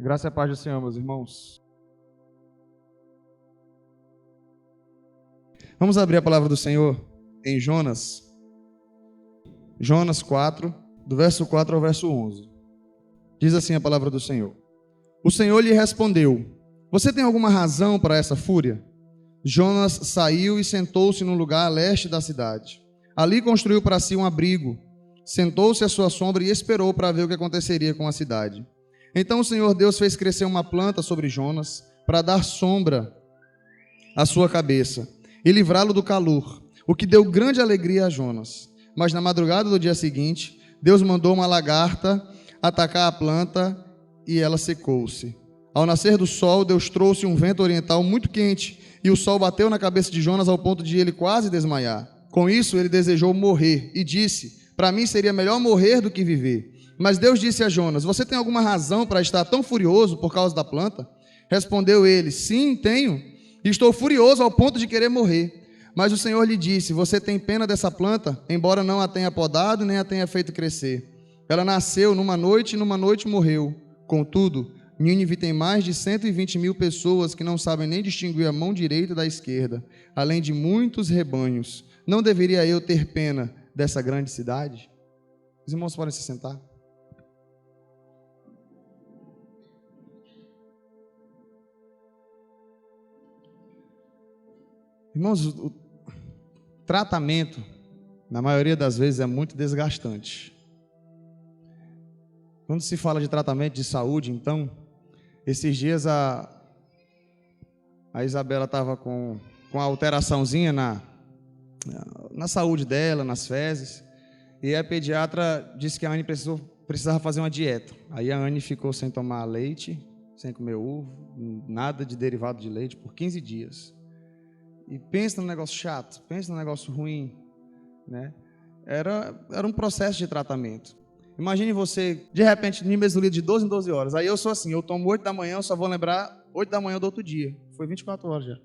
Graça e a paz do Senhor, meus irmãos. Vamos abrir a palavra do Senhor em Jonas. Jonas 4, do verso 4 ao verso 11. Diz assim a palavra do Senhor. O Senhor lhe respondeu: Você tem alguma razão para essa fúria? Jonas saiu e sentou-se num lugar a leste da cidade. Ali construiu para si um abrigo. Sentou-se à sua sombra e esperou para ver o que aconteceria com a cidade. Então o Senhor Deus fez crescer uma planta sobre Jonas para dar sombra à sua cabeça e livrá-lo do calor, o que deu grande alegria a Jonas. Mas na madrugada do dia seguinte, Deus mandou uma lagarta atacar a planta e ela secou-se. Ao nascer do sol, Deus trouxe um vento oriental muito quente e o sol bateu na cabeça de Jonas ao ponto de ele quase desmaiar. Com isso, ele desejou morrer e disse: Para mim seria melhor morrer do que viver. Mas Deus disse a Jonas: Você tem alguma razão para estar tão furioso por causa da planta? Respondeu ele: Sim, tenho. Estou furioso ao ponto de querer morrer. Mas o Senhor lhe disse: Você tem pena dessa planta, embora não a tenha podado nem a tenha feito crescer. Ela nasceu numa noite e numa noite morreu. Contudo, Nínive tem mais de 120.000 pessoas que não sabem nem distinguir a mão direita da esquerda, além de muitos rebanhos. Não deveria eu ter pena dessa grande cidade? Os irmãos podem se sentar. Irmãos, o tratamento, na maioria das vezes, é muito desgastante. Quando se fala de tratamento de saúde, então, esses dias a Isabela estava com a alteraçãozinha na saúde dela, nas fezes, e a pediatra disse que a Anne precisava fazer uma dieta. Aí a Anne ficou sem tomar leite, sem comer ovo, nada de derivado de leite, por 15 dias. E pensa num negócio chato, pensa num negócio ruim, né? Era um processo de tratamento. Imagine você, de repente, em mesolito de 12 em 12 horas. Aí eu sou assim, eu tomo 8 da manhã, eu só vou lembrar 8 da manhã do outro dia. Foi 24 horas já.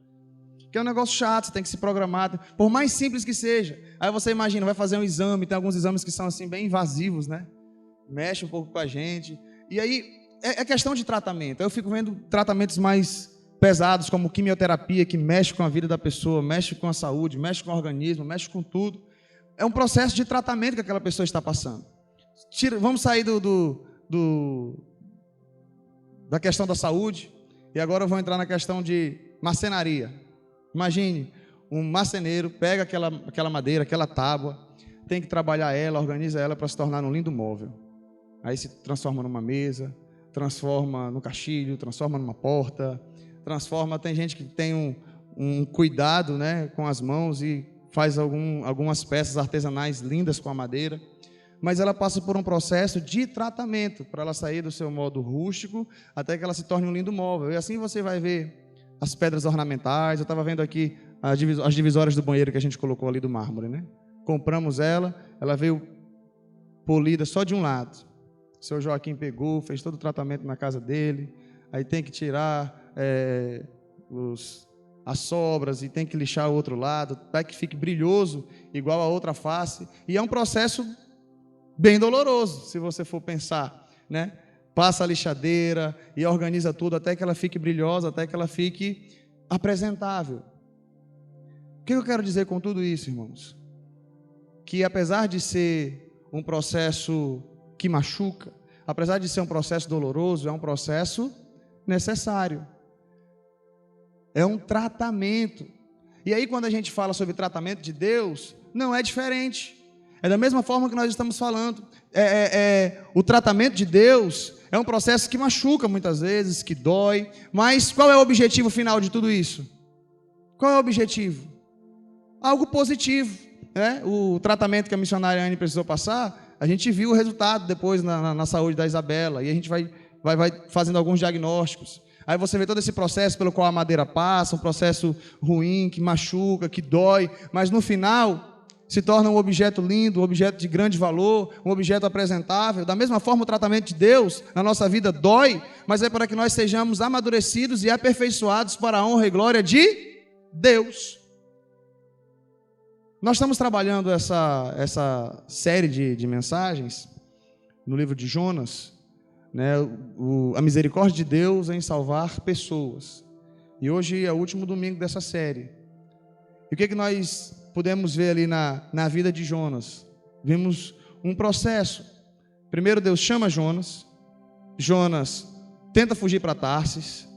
Que é um negócio chato, você tem que se programar, por mais simples que seja. Aí você imagina, vai fazer um exame, tem alguns exames que são assim bem invasivos, né? Mexe um pouco com a gente. E aí, é questão de tratamento. Eu fico vendo tratamentos mais pesados, como quimioterapia, que mexe com a vida da pessoa, mexe com a saúde, mexe com o organismo, mexe com tudo. É um processo de tratamento que aquela pessoa está passando. Vamos sair da questão da saúde, e agora eu vou entrar na questão de marcenaria. Imagine, um marceneiro pega aquela madeira, aquela tábua, tem que trabalhar ela, organiza ela para se tornar um lindo móvel. Aí se transforma numa mesa, transforma no caixilho, transforma numa porta, tem gente que tem um cuidado, né, com as mãos e faz algumas peças artesanais lindas com a madeira, mas ela passa por um processo de tratamento para ela sair do seu modo rústico até que ela se torne um lindo móvel. E assim você vai ver as pedras ornamentais. Eu estava vendo aqui as divisórias do banheiro que a gente colocou ali do mármore, né? Compramos ela veio polida só de um lado. O seu Joaquim pegou, fez todo o tratamento na casa dele, aí tem que tirar as sobras e tem que lixar o outro lado, para que fique brilhoso, igual a outra face. E é um processo bem doloroso, se você for pensar, né? Passa a lixadeira e organiza tudo até que ela fique brilhosa, até que ela fique apresentável. O que eu quero dizer com tudo isso, irmãos? Que apesar de ser um processo que machuca, apesar de ser um processo doloroso, é um processo necessário. É um tratamento. E aí, quando a gente fala sobre tratamento de Deus, não é diferente. É da mesma forma que nós estamos falando. O tratamento de Deus é um processo que machuca muitas vezes, que dói. Mas qual é o objetivo final de tudo isso? Qual é o objetivo? Algo positivo, né? O tratamento que a missionária Anne precisou passar, a gente viu o resultado depois na saúde da Isabela. E a gente vai fazendo alguns diagnósticos. Aí você vê todo esse processo pelo qual a madeira passa, um processo ruim, que machuca, que dói, mas no final se torna um objeto lindo, um objeto de grande valor, um objeto apresentável. Da mesma forma, o tratamento de Deus na nossa vida dói, mas é para que nós sejamos amadurecidos e aperfeiçoados para a honra e glória de Deus. Nós estamos trabalhando essa série de mensagens no livro de Jonas, né, a misericórdia de Deus em salvar pessoas. E hoje é o último domingo dessa série. E o que nós podemos ver ali na vida de Jonas? Vimos um processo. Primeiro Deus chama Jonas. Jonas tenta fugir para Tarsis.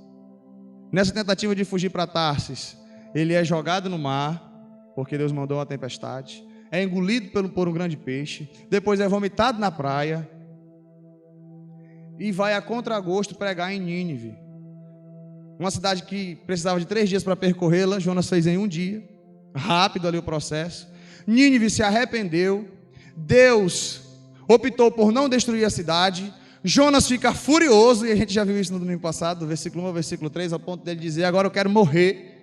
Nessa tentativa de fugir para Tarsis, ele é jogado no mar, porque Deus mandou uma tempestade. É engolido por um grande peixe. Depois é vomitado na praia. E vai a contragosto pregar em Nínive. Uma cidade que precisava de 3 dias para percorrê-la. Jonas fez em 1 dia. Rápido ali o processo. Nínive se arrependeu. Deus optou por não destruir a cidade. Jonas fica furioso, e a gente já viu isso no domingo passado, do versículo 1 ao versículo 3, ao ponto dele dizer: agora eu quero morrer.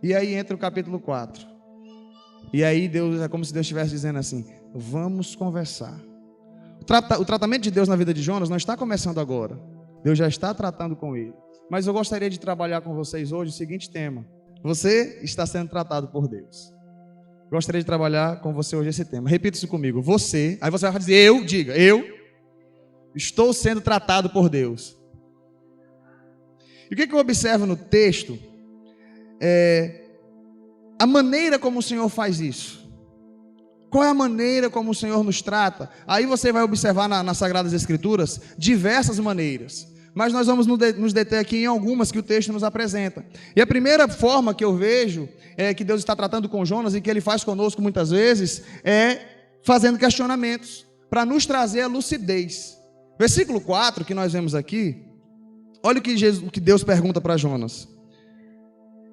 E aí entra o capítulo 4. E aí Deus, é como se Deus estivesse dizendo assim: vamos conversar. O tratamento de Deus na vida de Jonas não está começando agora. Deus já está tratando com ele. Mas eu gostaria de trabalhar com vocês hoje o seguinte tema: você está sendo tratado por Deus. Gostaria de trabalhar com você hoje esse tema. Repita isso comigo: você. Aí você vai dizer: eu, diga, eu estou sendo tratado por Deus. E o que eu observo no texto é a maneira como o Senhor faz isso. Qual é a maneira como o Senhor nos trata? Aí você vai observar nas Sagradas Escrituras diversas maneiras. Mas nós vamos nos deter aqui em algumas que o texto nos apresenta. E a primeira forma que eu vejo que Deus está tratando com Jonas, e que Ele faz conosco muitas vezes, é fazendo questionamentos, para nos trazer a lucidez. Versículo 4 que nós vemos aqui, olha o que Deus pergunta para Jonas: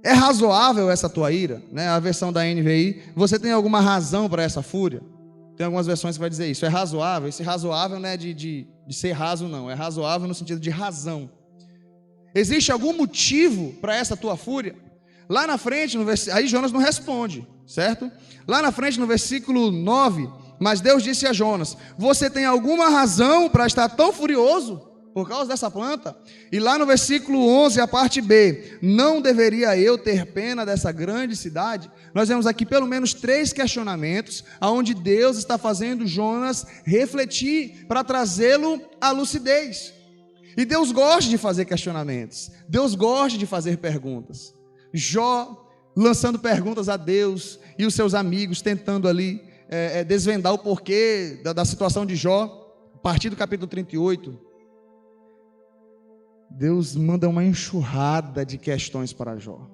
é razoável essa tua ira? Né? A versão da NVI: você tem alguma razão para essa fúria? Tem algumas versões que vai dizer isso. É razoável. Esse razoável não é de ser raso, não. É razoável no sentido de razão. Existe algum motivo para essa tua fúria? Lá na frente, aí Jonas não responde, certo? Lá na frente, no versículo 9, mas Deus disse a Jonas: você tem alguma razão para estar tão furioso por causa dessa planta? E lá no versículo 11, a parte B: não deveria eu ter pena dessa grande cidade? Nós vemos aqui pelo menos 3 questionamentos, aonde Deus está fazendo Jonas refletir, para trazê-lo à lucidez. E Deus gosta de fazer questionamentos, Deus gosta de fazer perguntas. Jó lançando perguntas a Deus, e os seus amigos tentando ali desvendar o porquê da situação de Jó. A partir do capítulo 38, Deus manda uma enxurrada de questões para Jó.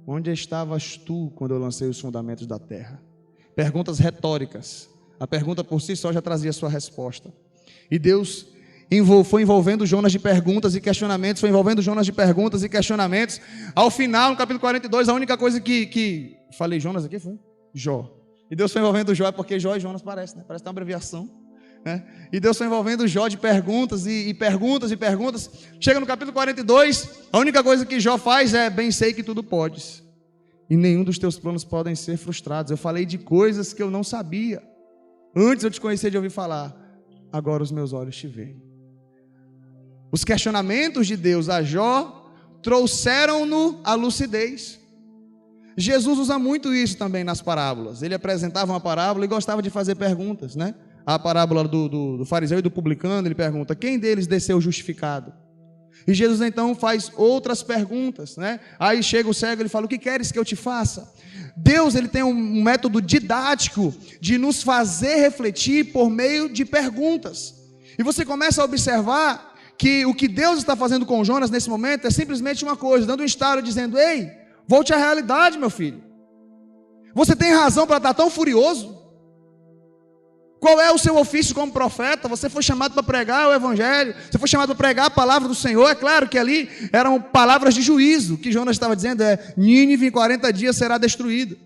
Onde estavas tu quando eu lancei os fundamentos da terra? Perguntas retóricas. A pergunta por si só já trazia sua resposta. E Deus foi envolvendo Jonas de perguntas e questionamentos, foi envolvendo Jonas de perguntas e questionamentos. Ao final, no capítulo 42, a única coisa que falei Jonas aqui foi Jó. E Deus foi envolvendo Jó, porque Jó e Jonas parece, né? Parece uma abreviação. E Deus foi envolvendo Jó de perguntas e perguntas e perguntas. Chega no capítulo 42, a única coisa que Jó faz é: bem sei que tudo podes, e nenhum dos teus planos podem ser frustrados. Eu falei de coisas que eu não sabia. Antes eu te conhecia de ouvir falar, agora os meus olhos te veem. Os questionamentos de Deus a Jó trouxeram-no à lucidez. Jesus usa muito isso também nas parábolas. Ele apresentava uma parábola e gostava de fazer perguntas, né? A parábola do fariseu e do publicano, ele pergunta: quem deles desceu justificado? E Jesus então faz outras perguntas, né? Aí chega o cego, ele fala: o que queres que eu te faça? Deus, ele tem um método didático de nos fazer refletir por meio de perguntas. E você começa a observar que o que Deus está fazendo com Jonas nesse momento é simplesmente uma coisa, dando um estalo, dizendo: ei, volte à realidade, meu filho. Você tem razão para estar tão furioso? Qual é o seu ofício como profeta? Você foi chamado para pregar o evangelho, você foi chamado para pregar a palavra do Senhor. É claro que ali eram palavras de juízo. O que Jonas estava dizendo é: Nínive em 40 dias será destruída.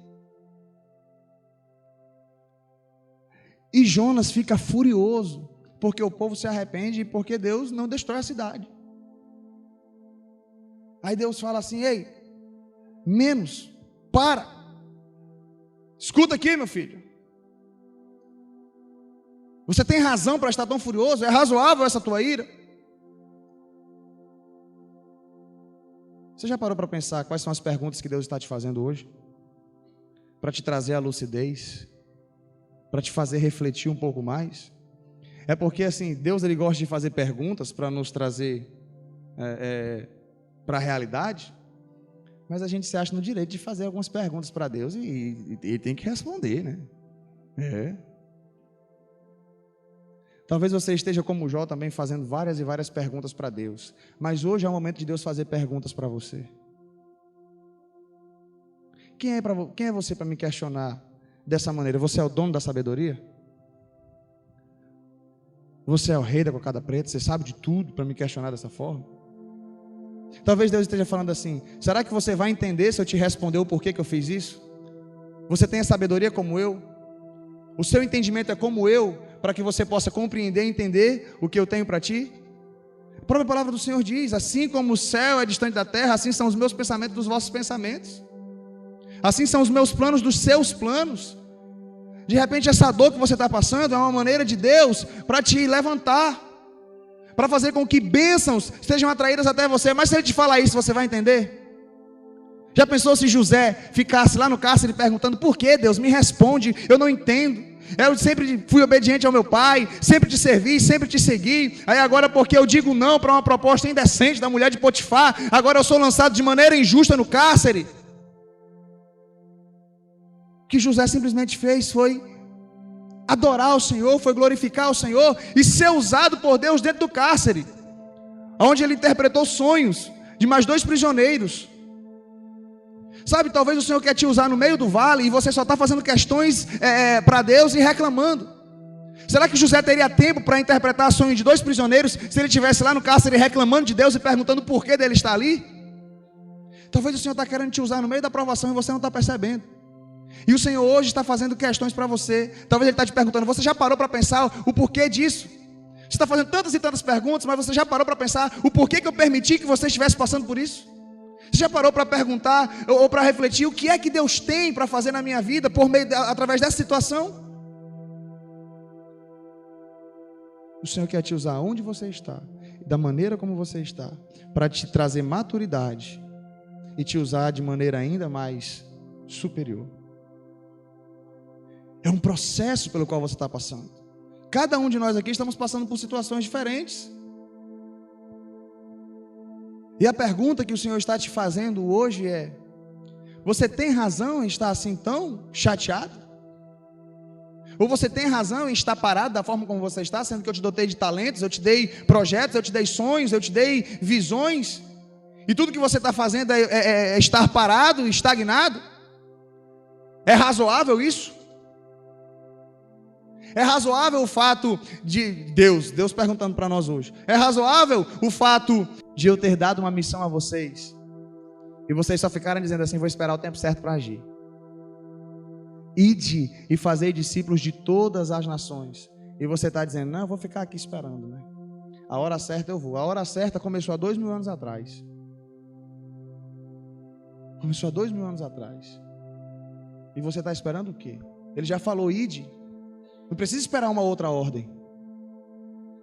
E Jonas fica furioso, porque o povo se arrepende e porque Deus não destrói a cidade. Aí Deus fala assim: ei, menos, para, escuta aqui, meu filho. Você tem razão para estar tão furioso? É razoável essa tua ira? Você já parou para pensar quais são as perguntas que Deus está te fazendo hoje? Para te trazer a lucidez? Para te fazer refletir um pouco mais? É porque assim, Deus ele gosta de fazer perguntas para nos trazer para a realidade, mas a gente se acha no direito de fazer algumas perguntas para Deus e ele tem que responder, né? Talvez você esteja como Jó também fazendo várias e várias perguntas para Deus, mas hoje é o momento de Deus fazer perguntas para você. Quem é você para me questionar dessa maneira? Você é o dono da sabedoria? Você é o rei da cocada preta? Você sabe de tudo para me questionar dessa forma? Talvez Deus esteja falando assim: será que você vai entender se eu te responder o porquê que eu fiz isso? Você tem a sabedoria como eu? O seu entendimento é como eu, para que você possa compreender e entender o que eu tenho para ti? A própria palavra do Senhor diz: assim como o céu é distante da terra, assim são os meus pensamentos dos vossos pensamentos. Assim são os meus planos dos seus planos. De repente essa dor que você está passando é uma maneira de Deus para te levantar, para fazer com que bênçãos sejam atraídas até você. Mas se Ele te falar isso, você vai entender? Já pensou se José ficasse lá no cárcere perguntando: por que Deus? Me responde, eu não entendo. Eu sempre fui obediente ao meu pai, sempre te servi, sempre te segui. Aí agora porque eu digo não para uma proposta indecente da mulher de Potifar, agora eu sou lançado de maneira injusta no cárcere. O que José simplesmente fez foi adorar o Senhor, foi glorificar o Senhor e ser usado por Deus dentro do cárcere, onde ele interpretou sonhos de mais 2 prisioneiros. Sabe, talvez o Senhor quer te usar no meio do vale e você só está fazendo questões para Deus e reclamando. Será que José teria tempo para interpretar sonho de 2 prisioneiros se ele estivesse lá no cárcere reclamando de Deus e perguntando por que dele estar ali? Talvez o Senhor está querendo te usar no meio da provação e você não está percebendo. E o Senhor hoje está fazendo questões para você. Talvez Ele está te perguntando: você já parou para pensar o porquê disso? Você está fazendo tantas e tantas perguntas, mas você já parou para pensar o porquê que eu permiti que você estivesse passando por isso? Você já parou para perguntar ou para refletir o que é que Deus tem para fazer na minha vida através dessa situação? O Senhor quer te usar onde você está, da maneira como você está, para te trazer maturidade e te usar de maneira ainda mais superior. É um processo pelo qual você está passando. Cada um de nós aqui estamos passando por situações diferentes. E a pergunta que o Senhor está te fazendo hoje é: você tem razão em estar assim tão chateado? Ou você tem razão em estar parado da forma como você está, sendo que eu te dotei de talentos, eu te dei projetos, eu te dei sonhos, eu te dei visões, e tudo que você está fazendo é estar parado, estagnado? É razoável isso? É razoável o fato de Deus perguntando para nós hoje: é razoável o fato de eu ter dado uma missão a vocês e vocês só ficarem dizendo assim: vou esperar o tempo certo para agir? Ide e fazei discípulos de todas as nações, e você está dizendo: não, eu vou ficar aqui esperando, né? A hora certa eu vou. A hora certa começou há 2000 anos atrás. Começou há 2000 anos atrás. E você está esperando o quê? Ele já falou: ide. Não precisa esperar uma outra ordem.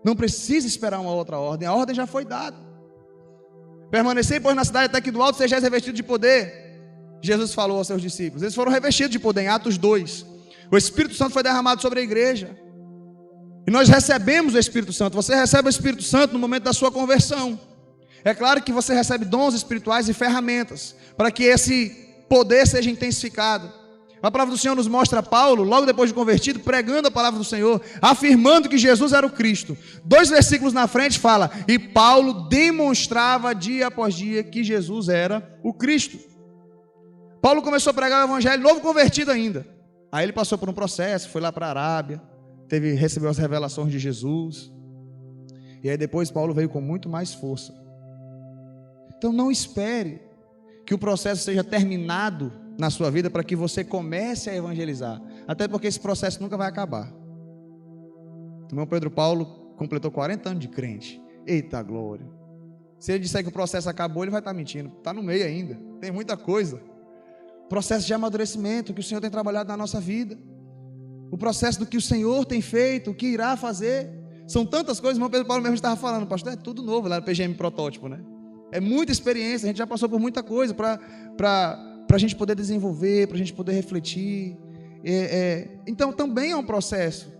Não precisa esperar uma outra ordem. A ordem já foi dada. Permanecei, pois, na cidade até que do alto sejais revestidos de poder. Jesus falou aos seus discípulos. Eles foram revestidos de poder em Atos 2. O Espírito Santo foi derramado sobre a igreja. E nós recebemos o Espírito Santo. Você recebe o Espírito Santo no momento da sua conversão. É claro que você recebe dons espirituais e ferramentas para que esse poder seja intensificado. A palavra do Senhor nos mostra Paulo, logo depois de convertido, pregando a palavra do Senhor, afirmando que Jesus era o Cristo. 2 versículos na frente fala: e Paulo demonstrava dia após dia que Jesus era o Cristo. Paulo começou a pregar o evangelho novo convertido ainda. Aí ele passou por um processo, foi lá para a Arábia, recebeu as revelações de Jesus. E aí depois Paulo veio com muito mais força. Então não espere que o processo seja terminado na sua vida para que você comece a evangelizar, até porque esse processo nunca vai acabar. O irmão Pedro Paulo completou 40 anos de crente. Eita glória! Se ele disser que o processo acabou, ele vai estar mentindo. Está no meio ainda, tem muita coisa. Processo de amadurecimento que o Senhor tem trabalhado na nossa vida, o processo do que o Senhor tem feito, o que irá fazer. São tantas coisas. O irmão Pedro Paulo mesmo estava falando: pastor, é tudo novo lá no PGM Protótipo, né? É muita experiência, a gente já passou por muita coisa para a gente poder desenvolver, para a gente poder refletir. Então também é um processo.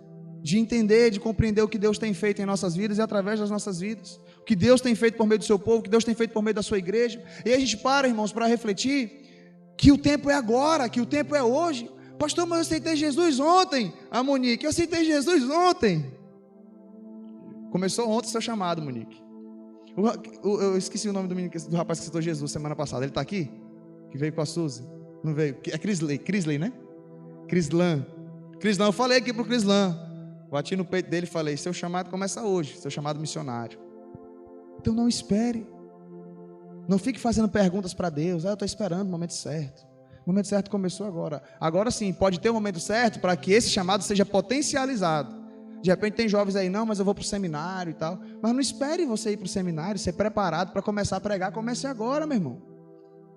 de entender, de compreender o que Deus tem feito em nossas vidas e através das nossas vidas, o que Deus tem feito por meio do seu povo, o que Deus tem feito por meio da sua igreja. E aí a gente para, irmãos, para refletir que o tempo é agora, que o tempo é hoje. Pastor, mas eu aceitei Jesus ontem. A Monique, eu aceitei Jesus ontem. Começou ontem o seu chamado, Monique. Eu esqueci o nome do rapaz que citou Jesus semana passada. Ele está aqui? Que veio com a Suzy? Não veio? É Crisley, né? Crislan, eu falei aqui para o Crislan. Bati no peito dele e falei: seu chamado começa hoje, seu chamado missionário. Então não espere. Não fique fazendo perguntas para Deus. Eu estou esperando o momento certo. O momento certo começou agora. Agora sim, pode ter o momento certo para que esse chamado seja potencializado. De repente tem jovens aí, não, mas eu vou para o seminário e tal. Mas não espere você ir para o seminário, ser preparado para começar a pregar. Comece agora, meu irmão.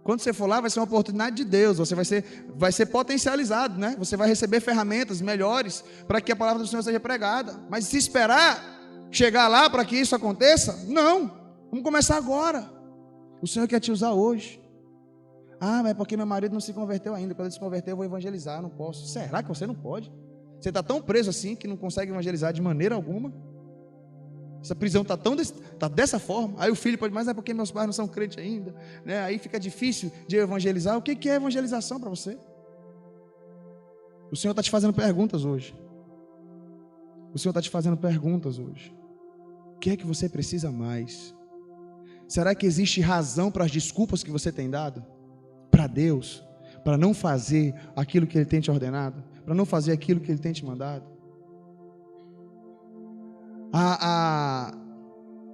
Quando você for lá, vai ser uma oportunidade de Deus. Você vai ser potencializado, né? Você vai receber ferramentas melhores para que a palavra do Senhor seja pregada. Mas se esperar chegar lá para que isso aconteça, não. Vamos começar agora. O Senhor quer te usar hoje. Ah, mas é porque meu marido não se converteu ainda. Quando ele se converter, eu vou evangelizar. Eu não posso. Será que você não pode? Você está tão preso assim que não consegue evangelizar de maneira alguma? Essa prisão está dessa forma. Aí o filho pode, mas é porque meus pais não são crentes ainda, né? Aí fica difícil de evangelizar. O que é evangelização para você? O Senhor está te fazendo perguntas hoje. O Senhor está te fazendo perguntas hoje. O que é que você precisa mais? Será que existe razão para as desculpas que você tem dado para Deus, para não fazer aquilo que Ele tem te ordenado, para não fazer aquilo que Ele tem te mandado? A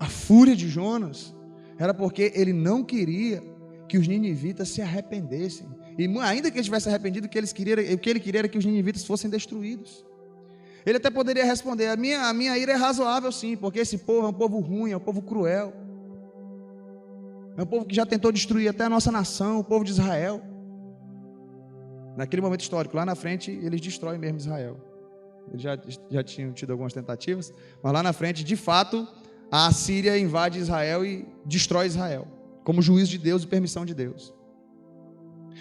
fúria de Jonas era porque ele não queria que os ninivitas se arrependessem. E ainda que ele tivesse arrependido, o que ele queria era que os ninivitas fossem destruídos. Ele até poderia responder: a minha ira é razoável sim, porque esse povo é um povo ruim, é um povo cruel. É um povo que já tentou destruir até a nossa nação, o povo de Israel. Naquele momento histórico, lá na frente, eles destroem mesmo Israel. Eles já tinham tido algumas tentativas, mas lá na frente, de fato, a Assíria invade Israel e destrói Israel, como juízo de Deus e permissão de Deus.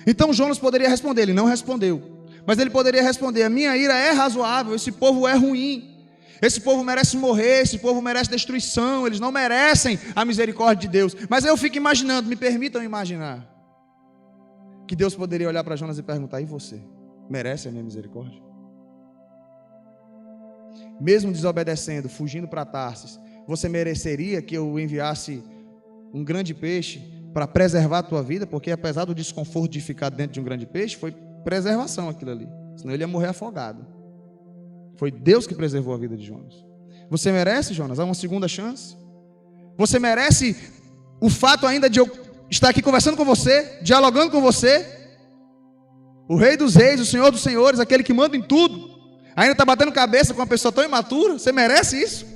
Então Jonas poderia responder, ele não respondeu, mas ele poderia responder: a minha ira é razoável, esse povo é ruim, esse povo merece morrer, esse povo merece destruição, eles não merecem a misericórdia de Deus. Mas eu fico imaginando, me permitam imaginar, que Deus poderia olhar para Jonas e perguntar: e você, merece a minha misericórdia? Mesmo desobedecendo, fugindo para Tarsis, você mereceria que eu enviasse um grande peixe para preservar a tua vida? Porque apesar do desconforto de ficar dentro de um grande peixe, foi preservação aquilo ali, senão ele ia morrer afogado. Foi Deus que preservou a vida de Jonas. Você merece, Jonas, uma segunda chance? Você merece o fato ainda de eu estar aqui conversando com você, dialogando com você? O Rei dos Reis, o Senhor dos Senhores, aquele que manda em tudo, ainda está batendo cabeça com uma pessoa tão imatura? Você merece isso?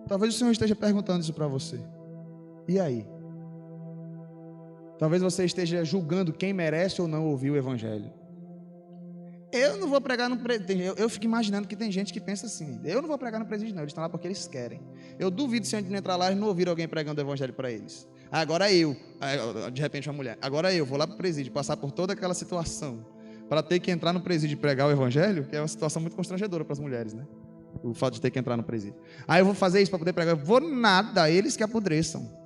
Talvez o Senhor esteja perguntando isso para você. E aí? Talvez você esteja julgando quem merece ou não ouvir o Evangelho. Eu não vou pregar no presídio. Eu fico imaginando que tem gente que pensa assim: eu não vou pregar no presídio não, eles estão lá porque eles querem. Eu duvido se antes de entrar lá eles não ouviram alguém pregando o Evangelho para eles. Agora eu, de repente uma mulher, agora eu vou lá para o presídio, passar por toda aquela situação, para ter que entrar no presídio e pregar o Evangelho, que é uma situação muito constrangedora para as mulheres, né? O fato de ter que entrar no presídio. Eu vou fazer isso para poder pregar? Eu vou nada, eles que apodreçam.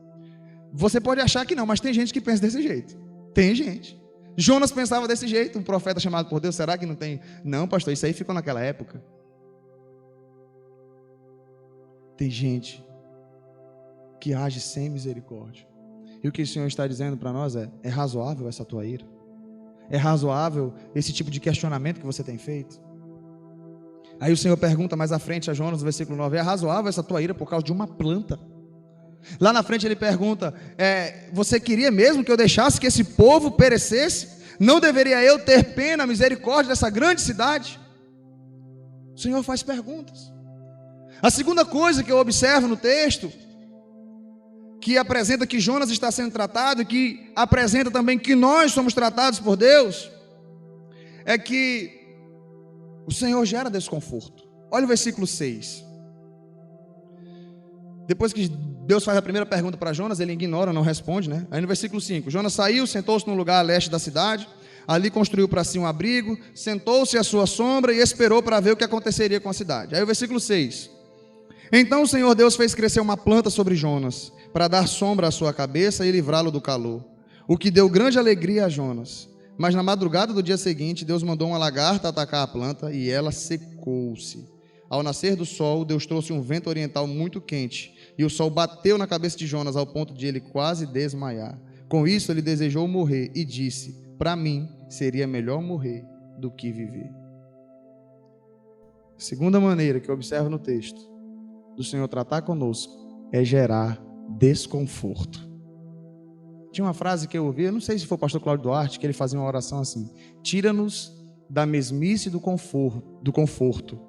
Você pode achar que não, mas tem gente que pensa desse jeito. Tem gente. Jonas pensava desse jeito, um profeta chamado por Deus. Será que não tem? Não, pastor, isso aí ficou naquela época. Tem gente que age sem misericórdia. E o que o Senhor está dizendo para nós é razoável essa tua ira? É razoável esse tipo de questionamento que você tem feito? Aí o Senhor pergunta mais à frente a Jonas, no versículo 9, é razoável essa tua ira por causa de uma planta? Lá na frente ele pergunta, você queria mesmo que eu deixasse que esse povo perecesse? Não deveria eu ter pena, misericórdia dessa grande cidade? O Senhor faz perguntas. A segunda coisa que eu observo no texto, que apresenta que Jonas está sendo tratado, e que apresenta também que nós somos tratados por Deus, é que o Senhor gera desconforto. Olha o versículo 6. Depois que Deus faz a primeira pergunta para Jonas, ele ignora, não responde, né? Aí no versículo 5, Jonas saiu, sentou-se num lugar a leste da cidade, Ali construiu para si um abrigo, sentou-se à sua sombra e esperou para ver o que aconteceria com a cidade. Aí o versículo 6. Então o Senhor Deus fez crescer uma planta sobre Jonas, para dar sombra à sua cabeça e livrá-lo do calor, o que deu grande alegria a Jonas. Mas na madrugada do dia seguinte, Deus mandou uma lagarta atacar a planta e ela secou-se. Ao nascer do sol, Deus trouxe um vento oriental muito quente, e o sol bateu na cabeça de Jonas ao ponto de ele quase desmaiar. Com isso, ele desejou morrer e disse: para mim, seria melhor morrer do que viver. Segunda maneira que eu observo no texto do Senhor tratar conosco é gerar desconforto. Tinha uma frase que eu ouvi, eu não sei se foi o pastor Cláudio Duarte, que ele fazia uma oração assim: tira-nos da mesmice do conforto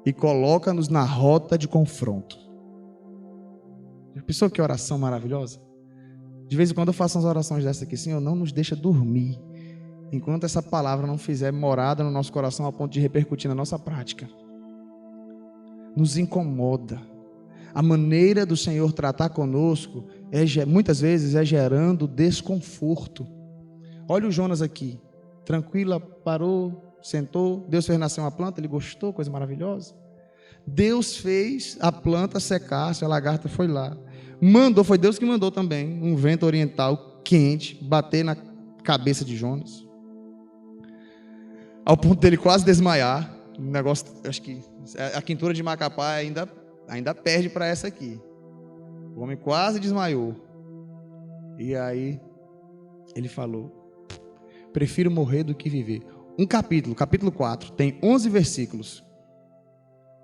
e coloca-nos na rota de confronto. Já pensou que oração maravilhosa? De vez em quando eu faço umas orações dessa aqui: Senhor, não nos deixa dormir enquanto essa palavra não fizer morada no nosso coração a ponto de repercutir na nossa prática. Nos incomoda. A maneira do Senhor tratar conosco muitas vezes é gerando desconforto. Olha o Jonas aqui, tranquila, parou, sentou, Deus fez nascer uma planta, ele gostou, coisa maravilhosa. Deus fez a planta secar, a lagarta foi lá, foi Deus que mandou também um vento oriental quente bater na cabeça de Jonas, ao ponto dele quase desmaiar. Um negócio, acho que a quintura de Macapá ainda perde para essa aqui. O homem quase desmaiou. E aí ele falou: prefiro morrer do que viver. Capítulo 4, tem 11 versículos.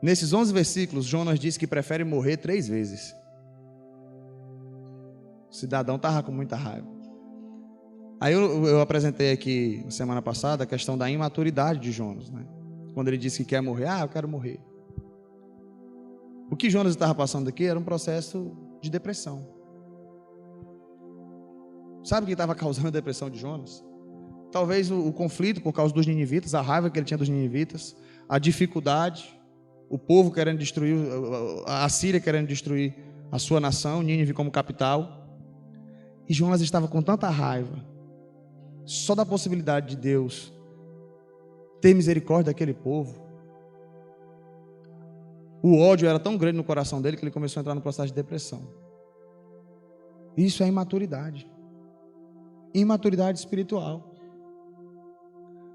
Nesses 11 versículos, Jonas diz que prefere morrer 3 vezes. O cidadão estava com muita raiva. Aí eu apresentei aqui, semana passada, a questão da imaturidade de Jonas, né? Quando ele disse que quer morrer, eu quero morrer. O que Jonas estava passando aqui era um processo de depressão. Sabe o que estava causando a depressão de Jonas? Talvez o conflito por causa dos ninivitas, a raiva que ele tinha dos ninivitas, a dificuldade, o povo querendo destruir, a Síria querendo destruir a sua nação, Nínive como capital. E Jonas estava com tanta raiva, só da possibilidade de Deus ter misericórdia daquele povo. O ódio era tão grande no coração dele que ele começou a entrar no processo de depressão. Isso é imaturidade. Imaturidade espiritual.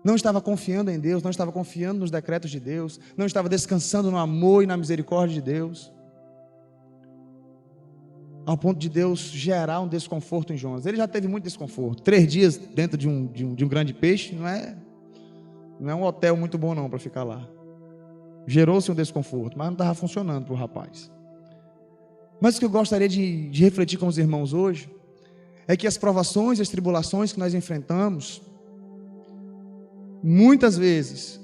Não estava confiando em Deus, não estava confiando nos decretos de Deus, não estava descansando no amor e na misericórdia de Deus, ao ponto de Deus gerar um desconforto em Jonas. Ele já teve muito desconforto. 3 dias dentro de um grande peixe não é um hotel muito bom não para ficar lá. Gerou-se um desconforto, mas não estava funcionando para o rapaz. Mas o que eu gostaria de refletir com os irmãos hoje é que as provações e as tribulações que nós enfrentamos, muitas vezes,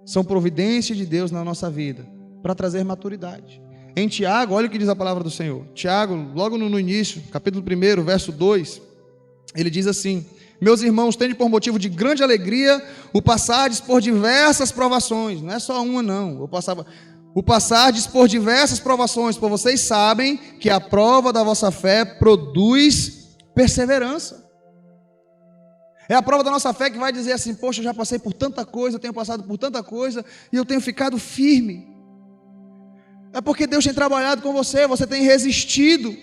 são providência de Deus na nossa vida, para trazer maturidade. Em Tiago, olha o que diz a palavra do Senhor. Tiago, logo no início, capítulo 1, verso 2, ele diz assim: meus irmãos, tende por motivo de grande alegria o passardes por diversas provações. Não é só uma não, o passardes por diversas provações, pois vocês sabem que a prova da vossa fé produz perseverança. É a prova da nossa fé que vai dizer assim: poxa, eu já passei por tanta coisa, eu tenho passado por tanta coisa, e eu tenho ficado firme. É porque Deus tem trabalhado com você, você tem resistido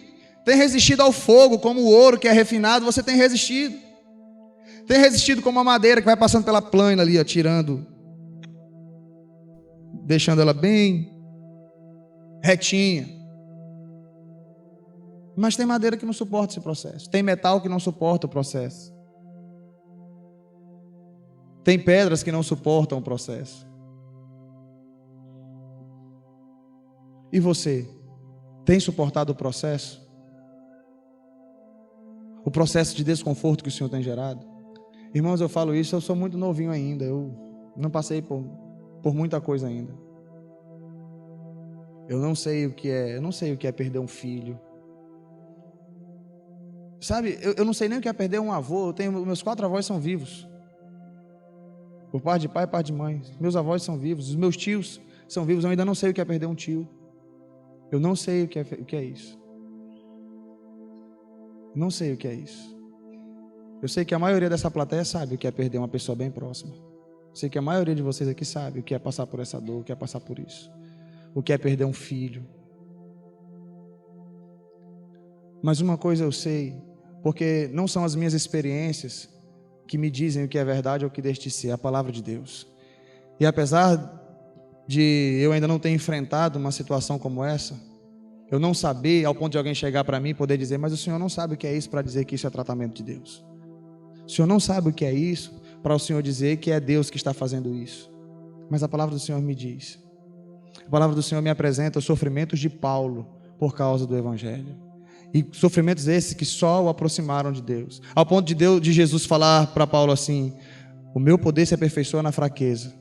ao fogo, como o ouro que é refinado, você tem resistido. Tem resistido como a madeira que vai passando pela plana ali, tirando, deixando ela bem retinha. Mas tem madeira que não suporta esse processo, tem metal que não suporta o processo, tem pedras que não suportam o processo. E você tem suportado o processo? O processo de desconforto que o Senhor tem gerado? Irmãos, eu falo isso, eu sou muito novinho ainda, eu não passei por muita coisa ainda. Eu não sei o que é perder um filho. Sabe, eu não sei nem o que é perder um avô. Meus 4 avós são vivos, por parte de pai e parte de mãe. Meus avós são vivos, os meus tios são vivos. Eu ainda não sei o que é perder um tio. Eu não sei o que é isso. Não sei o que é isso. Eu sei que a maioria dessa plateia sabe o que é perder uma pessoa bem próxima. Eu sei que a maioria de vocês aqui sabe o que é passar por essa dor, o que é passar por isso. O que é perder um filho. Mas uma coisa eu sei, porque não são as minhas experiências que me dizem o que é verdade ou o que deixa de ser, é a palavra de Deus. E apesar de eu ainda não ter enfrentado uma situação como essa, eu não saber, ao ponto de alguém chegar para mim e poder dizer, mas o senhor não sabe o que é isso para dizer que isso é tratamento de Deus. O senhor não sabe o que é isso para o senhor dizer que é Deus que está fazendo isso. Mas a palavra do Senhor me diz. A palavra do Senhor me apresenta os sofrimentos de Paulo por causa do Evangelho. E sofrimentos esses que só o aproximaram de Deus. Ao ponto de Jesus falar para Paulo assim, o meu poder se aperfeiçoa na fraqueza.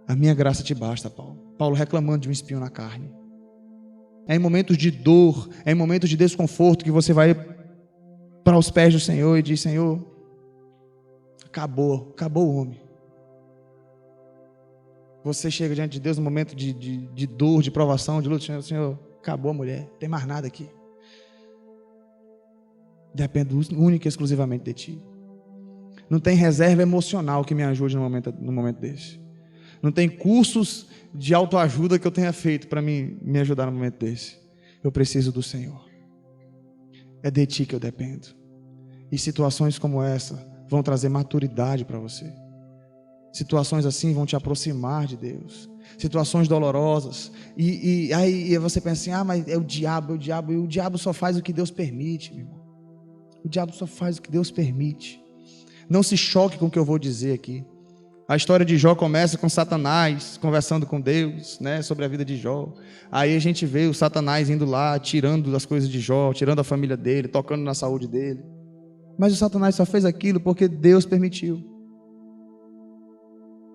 A minha graça te basta, Paulo. Paulo reclamando de um espinho na carne. É em momentos de dor, é em momentos de desconforto que você vai para os pés do Senhor e diz, Senhor, acabou o homem. Você chega diante de Deus no momento de dor, de provação, de luta, Senhor, acabou a mulher, não tem mais nada aqui. Depende única e exclusivamente de Ti. Não tem reserva emocional que me ajude no momento desse. Não tem cursos de autoajuda que eu tenha feito para me ajudar no momento desse. Eu preciso do Senhor. É de Ti que eu dependo. E situações como essa vão trazer maturidade para você. Situações assim vão te aproximar de Deus. Situações dolorosas. E aí você pensa assim, mas é o diabo. E o diabo só faz o que Deus permite, meu irmão. O diabo só faz o que Deus permite. Não se choque com o que eu vou dizer aqui. A história de Jó começa com Satanás conversando com Deus, né, sobre a vida de Jó. Aí a gente vê o Satanás indo lá, tirando as coisas de Jó, tirando a família dele, tocando na saúde dele. Mas o Satanás só fez aquilo porque Deus permitiu.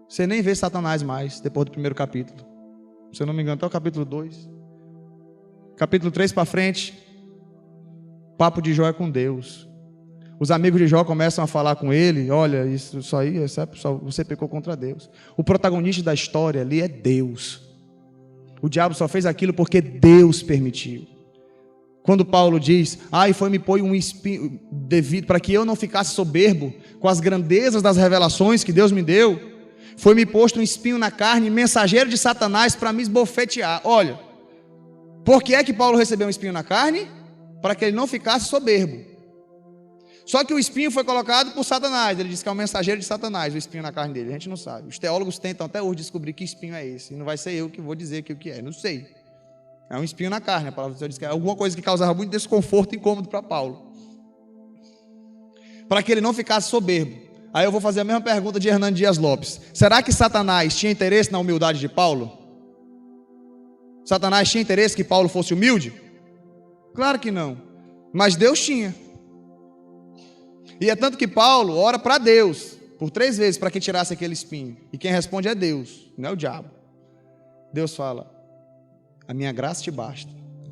Você nem vê Satanás mais depois do primeiro capítulo. Se eu não me engano, até o capítulo 2. Capítulo 3 para frente, o papo de Jó é com Deus. Os amigos de Jó começam a falar com ele, olha, isso aí, você pecou contra Deus. O protagonista da história ali é Deus. O diabo só fez aquilo porque Deus permitiu. Quando Paulo diz, e foi-me pôr um espinho, devido para que eu não ficasse soberbo com as grandezas das revelações que Deus me deu, foi-me posto um espinho na carne, mensageiro de Satanás para me esbofetear. Olha, por que é que Paulo recebeu um espinho na carne? Para que ele não ficasse soberbo. Só que o espinho foi colocado por Satanás. Ele diz que é um mensageiro de Satanás, o espinho na carne dele. A gente não sabe. Os teólogos tentam até hoje descobrir que espinho é esse. E não vai ser eu que vou dizer que o que é. Não sei. É um espinho na carne. A palavra do Senhor diz que é alguma coisa que causava muito desconforto e incômodo para Paulo. Para que ele não ficasse soberbo. Aí eu vou fazer a mesma pergunta de Hernando Dias Lopes. Será que Satanás tinha interesse na humildade de Paulo? Satanás tinha interesse que Paulo fosse humilde? Claro que não. Mas Deus tinha. E é tanto que Paulo ora para Deus por 3 vezes para que tirasse aquele espinho. E quem responde é Deus, não é o diabo. Deus fala, a minha graça te basta,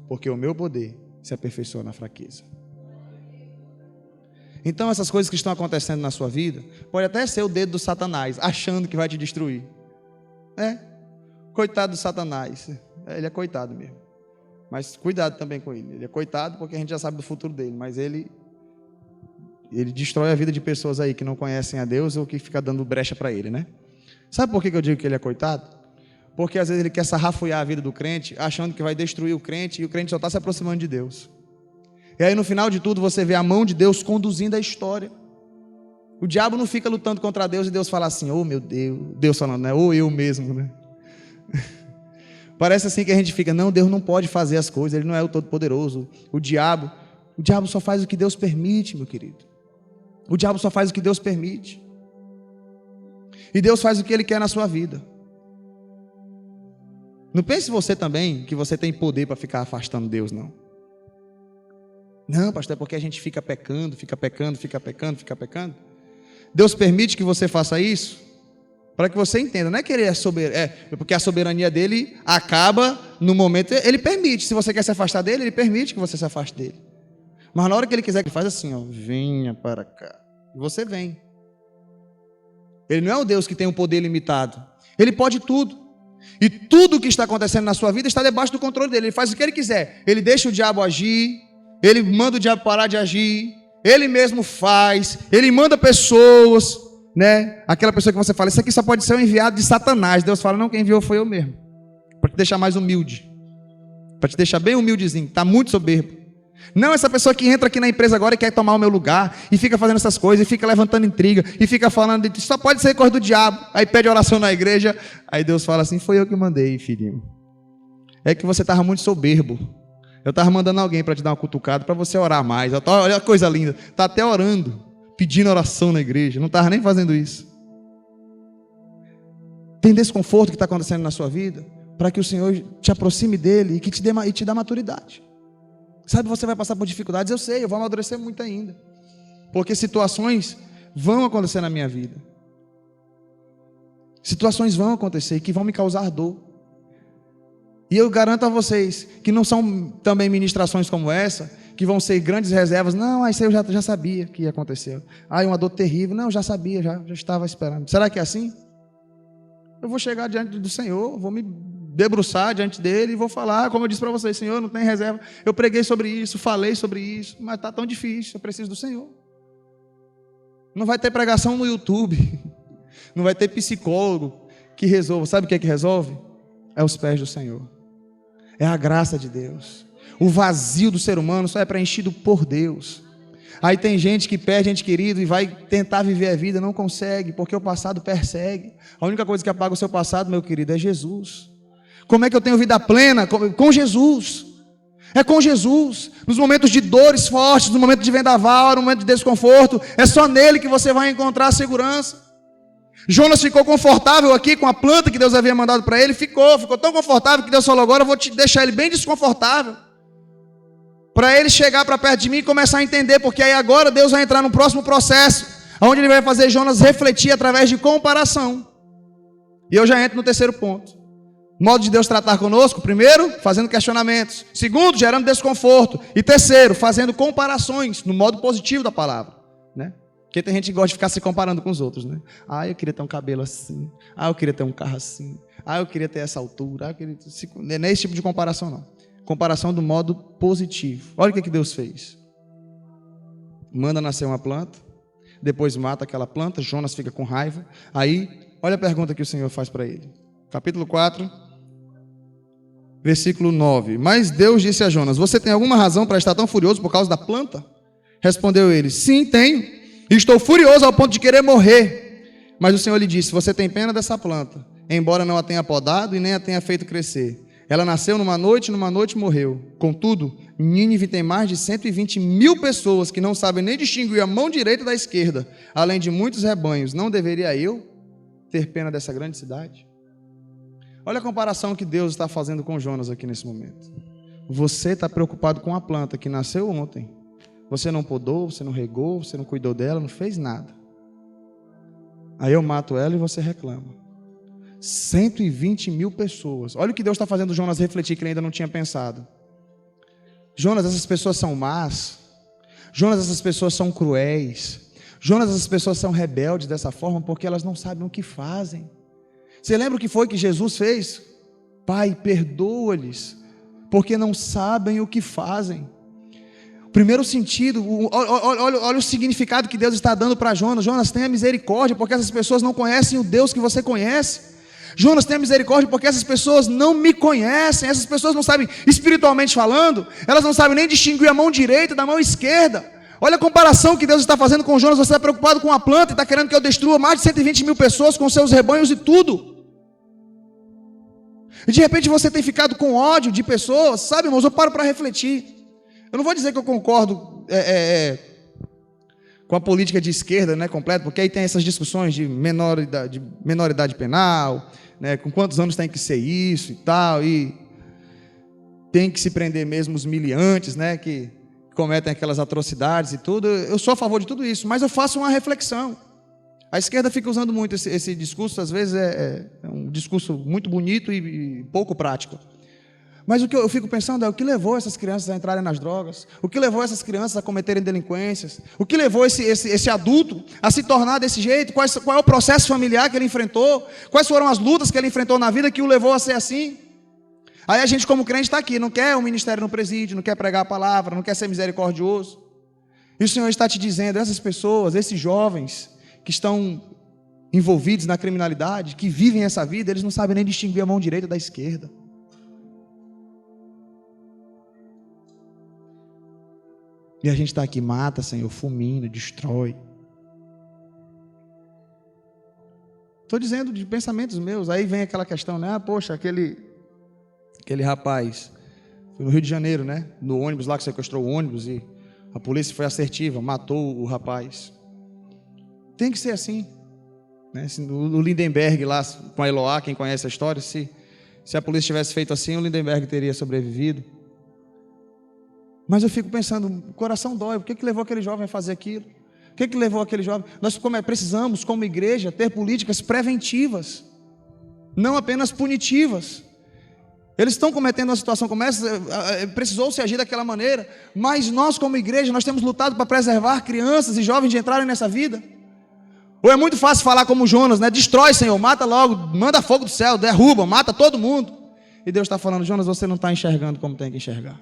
porque o meu poder se aperfeiçoa na fraqueza. Então essas coisas que estão acontecendo na sua vida, pode até ser o dedo do Satanás, achando que vai te destruir. Coitado do Satanás, ele é coitado mesmo. Mas cuidado também com ele. Ele é coitado porque a gente já sabe do futuro dele, mas ele destrói a vida de pessoas aí que não conhecem a Deus ou que fica dando brecha para ele, né? Sabe por que eu digo que ele é coitado? Porque às vezes ele quer sarrafuiar a vida do crente, achando que vai destruir o crente, e o crente só está se aproximando de Deus. E aí no final de tudo você vê a mão de Deus conduzindo a história. O diabo não fica lutando contra Deus e Deus fala assim, meu Deus, Deus falando, né? Ou eu mesmo, né? Parece assim que a gente fica, não, Deus não pode fazer as coisas, Ele não é o Todo-Poderoso. O diabo só faz o que Deus permite, meu querido. O diabo só faz o que Deus permite. E Deus faz o que Ele quer na sua vida. Não pense você também que você tem poder para ficar afastando Deus, não. Não, pastor, é porque a gente fica pecando. Deus permite que você faça isso para que você entenda. Não é que Ele é soberano, porque a soberania dele acaba no momento. Ele permite, se você quer se afastar dele, Ele permite que você se afaste dele. Mas na hora que Ele quiser, Ele faz assim, venha para cá. E você vem. Ele não é um Deus que tem um poder limitado. Ele pode tudo. E tudo que está acontecendo na sua vida está debaixo do controle dele. Ele faz o que Ele quiser. Ele deixa o diabo agir. Ele manda o diabo parar de agir. Ele mesmo faz, Ele manda pessoas, né? Aquela pessoa que você fala, isso aqui só pode ser um enviado de Satanás. Deus fala, não, quem enviou foi eu mesmo. Para te deixar mais humilde. Para te deixar bem humildezinho, está muito soberbo. Não essa pessoa que entra aqui na empresa agora e quer tomar o meu lugar, e fica fazendo essas coisas, e fica levantando intriga, e fica falando, de só pode ser coisa do diabo. Aí pede oração na igreja, aí Deus fala assim, foi eu que mandei, filhinho. É que você estava muito soberbo. Eu estava mandando alguém para te dar uma cutucada, para você orar mais. Olha a coisa linda, está até orando, pedindo oração na igreja, não estava nem fazendo isso. Tem desconforto que está acontecendo na sua vida, para que o Senhor te aproxime dele e que te dê maturidade. Sabe, você vai passar por dificuldades, eu sei, eu vou amadurecer muito ainda. Porque situações vão acontecer na minha vida. Situações vão acontecer que vão me causar dor. E eu garanto a vocês que não são também ministrações como essa, que vão ser grandes reservas. Não, isso eu já sabia que ia acontecer. Uma dor terrível. Não, já sabia, já estava esperando. Será que é assim? Eu vou chegar diante do Senhor, vou me debruçar diante dele e vou falar, como eu disse para vocês, Senhor, não tem reserva. Eu preguei sobre isso, falei sobre isso, mas está tão difícil, eu preciso do Senhor. Não vai ter pregação no YouTube, não vai ter psicólogo que resolva. Sabe o que é que resolve? É os pés do Senhor. É a graça de Deus. O vazio do ser humano só é preenchido por Deus. Aí tem gente que perde ente querido e vai tentar viver a vida, não consegue, porque o passado persegue. A única coisa que apaga o seu passado, meu querido, é Jesus. Como é que eu tenho vida plena? Com Jesus. É com Jesus. Nos momentos de dores fortes, no momento de vendaval, no momento de desconforto, é só nele que você vai encontrar a segurança. Jonas ficou confortável aqui com a planta que Deus havia mandado para ele. Ficou tão confortável que Deus falou, agora eu vou te deixar ele bem desconfortável, para ele chegar para perto de mim e começar a entender, porque aí agora Deus vai entrar no próximo processo, onde ele vai fazer Jonas refletir através de comparação. E eu já entro no terceiro ponto. Modo de Deus tratar conosco: primeiro, fazendo questionamentos; segundo, gerando desconforto; e terceiro, fazendo comparações, no modo positivo da palavra, né? Porque tem gente que gosta de ficar se comparando com os outros, né? Eu queria ter um cabelo assim, eu queria ter um carro assim, eu queria ter essa altura, não é esse tipo de comparação não. Comparação do modo positivo. Olha o que Deus fez. Manda nascer uma planta, depois mata aquela planta, Jonas fica com raiva. Aí, olha a pergunta que o Senhor faz para ele. Capítulo 4, versículo 9. Mas Deus disse a Jonas, você tem alguma razão para estar tão furioso por causa da planta? Respondeu ele, sim, tenho. Estou furioso ao ponto de querer morrer. Mas o Senhor lhe disse, você tem pena dessa planta, embora não a tenha podado e nem a tenha feito crescer. Ela nasceu numa noite morreu. Contudo, Nínive tem mais de 120.000 pessoas que não sabem nem distinguir a mão direita da esquerda, além de muitos rebanhos. Não deveria eu ter pena dessa grande cidade? Olha a comparação que Deus está fazendo com Jonas aqui nesse momento. Você está preocupado com a planta que nasceu ontem. Você não podou, você não regou, você não cuidou dela, não fez nada. Aí eu mato ela e você reclama. 120.000 pessoas. Olha o que Deus está fazendo Jonas refletir, que ele ainda não tinha pensado. Jonas, essas pessoas são más. Jonas, essas pessoas são cruéis. Jonas, essas pessoas são rebeldes dessa forma porque elas não sabem o que fazem. Você lembra o que foi que Jesus fez? Pai, perdoa-lhes, porque não sabem o que fazem. Primeiro sentido, olha o significado que Deus está dando para Jonas. Jonas, tenha misericórdia, porque essas pessoas não conhecem o Deus que você conhece. Jonas, tenha misericórdia, porque essas pessoas não me conhecem. Essas pessoas não sabem, espiritualmente falando, elas não sabem nem distinguir a mão direita da mão esquerda. Olha a comparação que Deus está fazendo com Jonas. Você está preocupado com a planta e está querendo que eu destrua mais de 120.000 pessoas com seus rebanhos e tudo. E de repente você tem ficado com ódio de pessoas. Sabe, irmãos, eu paro para refletir. Eu não vou dizer que eu concordo com a política de esquerda, né, completa, porque aí tem essas discussões de menoridade penal, né, com quantos anos tem que ser isso e tal, e tem que se prender mesmo os miliantes, né, que cometem aquelas atrocidades e tudo. Eu sou a favor de tudo isso, mas eu faço uma reflexão. A esquerda fica usando muito esse discurso, às vezes é um discurso muito bonito e pouco prático. Mas o que eu fico pensando é o que levou essas crianças a entrarem nas drogas, o que levou essas crianças a cometerem delinquências, o que levou esse adulto a se tornar desse jeito, qual é o processo familiar que ele enfrentou, quais foram as lutas que ele enfrentou na vida que o levou a ser assim. Aí a gente como crente está aqui, não quer um ministério no presídio, não quer pregar a palavra, não quer ser misericordioso. E o Senhor está te dizendo, essas pessoas, esses jovens que estão envolvidos na criminalidade, que vivem essa vida, eles não sabem nem distinguir a mão direita da esquerda. E a gente está aqui, mata, Senhor, fulmina, destrói. Estou dizendo de pensamentos meus. Aí vem aquela questão, né? Poxa, aquele rapaz, foi no Rio de Janeiro, né? No ônibus lá que sequestrou o ônibus e a polícia foi assertiva, matou o rapaz. Tem que ser assim, né? O Lindenberg lá com a Eloá, quem conhece a história, se a polícia tivesse feito assim, o Lindenberg teria sobrevivido. Mas eu fico pensando, o coração dói, por que levou aquele jovem a fazer aquilo? O que levou aquele jovem? Nós precisamos, como igreja, ter políticas preventivas, não apenas punitivas. Eles estão cometendo uma situação como essa, precisou se agir daquela maneira, mas nós como igreja, nós temos lutado para preservar crianças e jovens de entrarem nessa vida. Ou é muito fácil falar como Jonas, né? Destrói, Senhor, mata logo, manda fogo do céu, derruba, mata todo mundo. E Deus está falando, Jonas, você não está enxergando como tem que enxergar.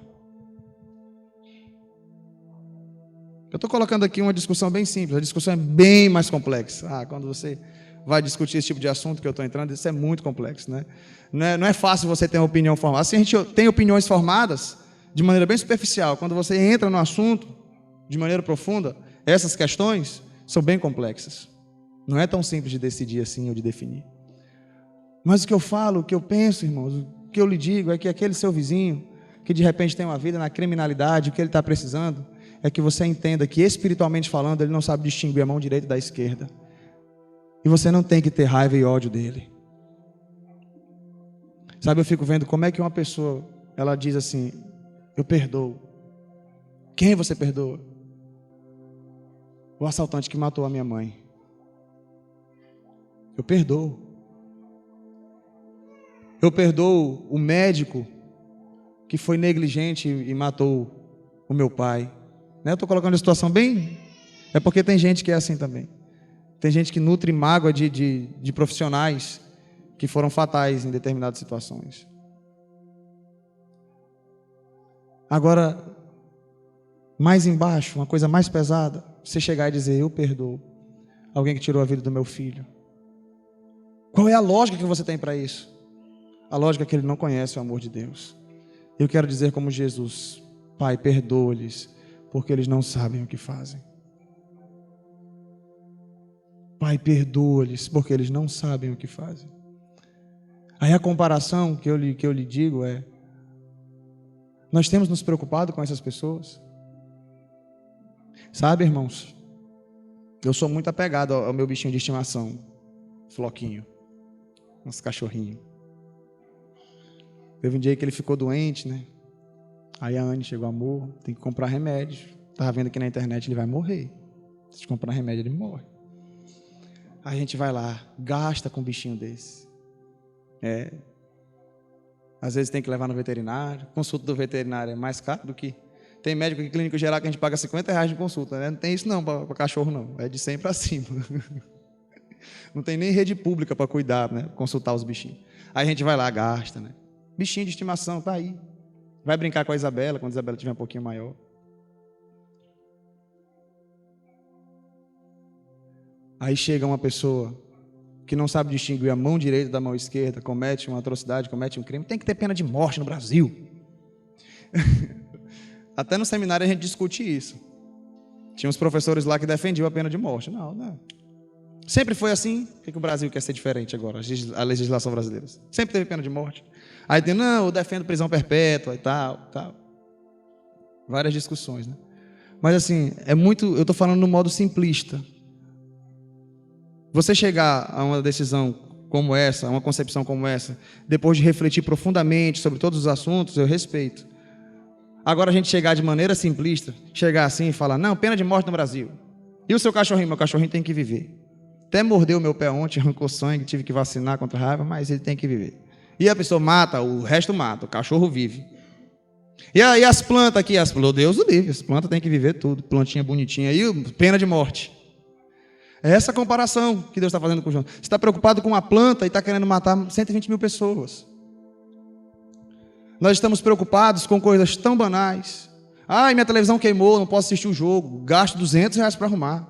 Eu estou colocando aqui uma discussão bem simples, a discussão é bem mais complexa. Quando você vai discutir esse tipo de assunto que eu estou entrando, isso é muito complexo, né? Não é fácil você ter uma opinião formada. Assim, a gente tem opiniões formadas de maneira bem superficial. Quando você entra no assunto de maneira profunda, essas questões são bem complexas. Não é tão simples de decidir assim ou de definir. Mas o que eu falo, o que eu penso, irmãos, o que eu lhe digo é que aquele seu vizinho, que de repente tem uma vida na criminalidade, o que ele está precisando é que você entenda que espiritualmente falando, ele não sabe distinguir a mão direita da esquerda. E você não tem que ter raiva e ódio dele. Sabe, eu fico vendo como é que uma pessoa, ela diz assim, eu perdoo. Quem você perdoa? O assaltante que matou a minha mãe. Eu perdoo. Eu perdoo o médico que foi negligente e matou o meu pai. Eu estou colocando a situação bem... É porque tem gente que é assim também. Tem gente que nutre mágoa de profissionais que foram fatais em determinadas situações. Agora, mais embaixo, uma coisa mais pesada, você chegar e dizer, eu perdoo alguém que tirou a vida do meu filho. Qual é a lógica que você tem para isso? A lógica é que ele não conhece o amor de Deus. Eu quero dizer como Jesus, Pai, perdoa-lhes, porque eles não sabem o que fazem. Pai, perdoa-lhes, porque eles não sabem o que fazem. Aí a comparação que eu lhe digo é, nós temos nos preocupado com essas pessoas? Sabe, irmãos, eu sou muito apegado ao meu bichinho de estimação, Floquinho, nosso cachorrinho. Teve um dia que ele ficou doente, né? Aí a Anne chegou, amor, tem que comprar remédio. Estava vendo aqui na internet, ele vai morrer. Se comprar remédio, ele morre. Aí a gente vai lá, gasta com um bichinho desse. Às vezes tem que levar no veterinário. Consulta do veterinário é mais caro do que... Tem médico aqui, clínico geral, que a gente paga R$50 de consulta, né? Não tem isso não para cachorro, não. É de 100 para cima. Não tem nem rede pública para cuidar, né? Consultar os bichinhos. Aí a gente vai lá, gasta, né? Bichinho de estimação, tá aí. Vai brincar com a Isabela, quando a Isabela tiver um pouquinho maior. Aí chega uma pessoa que não sabe distinguir a mão direita da mão esquerda, comete uma atrocidade, comete um crime, tem que ter pena de morte no Brasil. Até no seminário a gente discute isso. Tinha uns professores lá que defendiam a pena de morte. Não. Sempre foi assim. Por que o Brasil quer ser diferente agora? A legislação brasileira. Sempre teve pena de morte. Aí tem, não, eu defendo prisão perpétua e tal. Várias discussões, né? Mas assim, eu estou falando no modo simplista. Você chegar a uma decisão como essa, a uma concepção como essa, depois de refletir profundamente sobre todos os assuntos, eu respeito. Agora a gente chegar de maneira simplista, chegar assim e falar, não, pena de morte no Brasil. E o seu cachorrinho? Meu cachorrinho tem que viver. Até mordeu o meu pé ontem, arrancou sangue, tive que vacinar contra a raiva, mas ele tem que viver. E a pessoa mata, o resto mata, o cachorro vive. E aí as plantas aqui, Deus o livre, as plantas têm que viver tudo, plantinha bonitinha, e pena de morte. É essa comparação que Deus está fazendo com o João. Você está preocupado com uma planta e está querendo matar 120 mil pessoas. Nós estamos preocupados com coisas tão banais. Ai, minha televisão queimou, não posso assistir o jogo. Gasto R$200 para arrumar.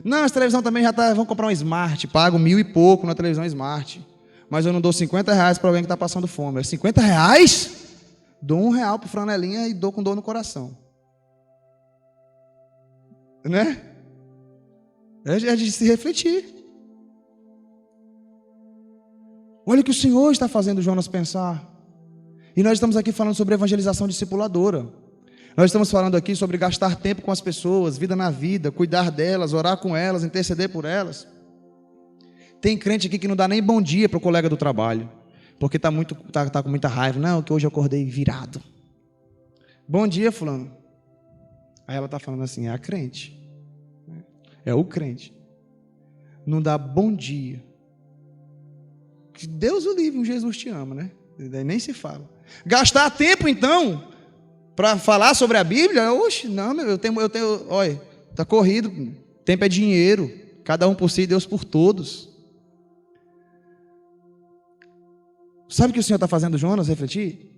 Não, essa televisão também já está... Vamos comprar um Smart, pago 1.000 e pouco na televisão Smart. Mas eu não dou R$50 para alguém que está passando fome. R$50? Dou R$1 para franelinha e dou com dor no coração. Né? É de se refletir. Olha o que o Senhor está fazendo Jonas pensar. E nós estamos aqui falando sobre evangelização discipuladora. Nós estamos falando aqui sobre gastar tempo com as pessoas, vida na vida, cuidar delas, orar com elas, interceder por elas. Tem crente aqui que não dá nem bom dia para o colega do trabalho, porque tá com muita raiva. Não, que hoje eu acordei virado. Bom dia, fulano. Aí ela está falando assim, é a crente. É o crente. Não dá bom dia. Que Deus o livre, um Jesus te ama, né? Nem se fala. Gastar tempo, então, para falar sobre a Bíblia? Oxe, não, eu tenho, olha, está corrido. Tempo é dinheiro. Cada um por si, Deus por todos. Sabe o que o Senhor está fazendo, Jonas, refletir?